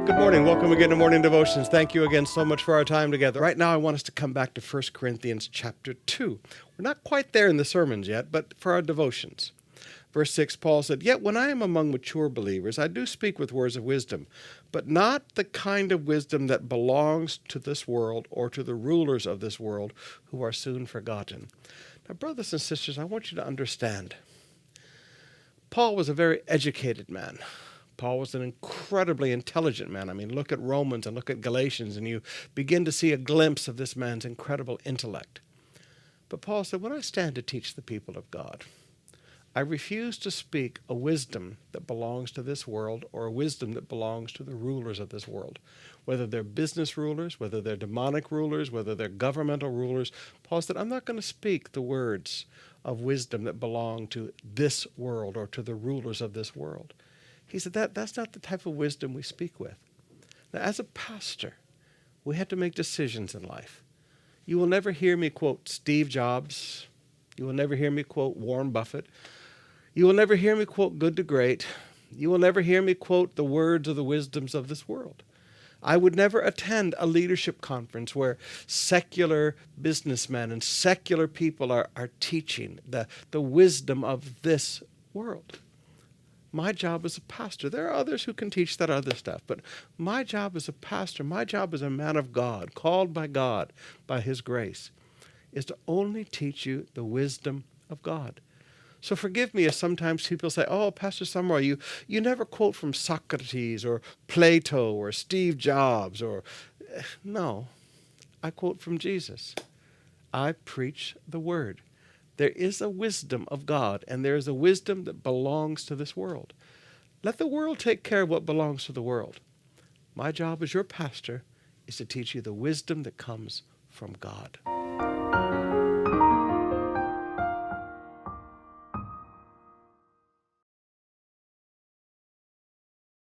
Good morning. Welcome again to Morning Devotions. Thank you again so much for our time together. Right now, I want us to come back to 1 Corinthians chapter 2. We're not quite there in the sermons yet, but for our devotions. Verse 6, Paul said, "Yet when I am among mature believers, I do speak with words of wisdom, but not the kind of wisdom that belongs to this world or to the rulers of this world who are soon forgotten." Now, brothers and sisters, I want you to understand. Paul was a very educated man. Paul was an incredibly intelligent man. I mean, look at Romans and look at Galatians, and you begin to see a glimpse of this man's incredible intellect. But Paul said, when I stand to teach the people of God, I refuse to speak a wisdom that belongs to this world or a wisdom that belongs to the rulers of this world. Whether they're business rulers, whether they're demonic rulers, whether they're governmental rulers. Paul said, I'm not going to speak the words of wisdom that belong to this world or to the rulers of this world. He said, that's not the type of wisdom we speak with. Now, as a pastor, we have to make decisions in life. You will never hear me quote Steve Jobs. You will never hear me quote Warren Buffett. You will never hear me quote Good to Great. You will never hear me quote the words or the wisdoms of this world. I would never attend a leadership conference where secular businessmen and secular people are teaching the wisdom of this world. My job as a pastor, there are others who can teach that other stuff, but my job as a pastor, my job as a man of God, called by God, by His grace, is to only teach you the wisdom of God. So forgive me if sometimes people say, oh, Pastor Sumrall, you never quote from Socrates or Plato or Steve Jobs or... No, I quote from Jesus. I preach the Word. There is a wisdom of God, and there is a wisdom that belongs to this world. Let the world take care of what belongs to the world. My job as your pastor is to teach you the wisdom that comes from God.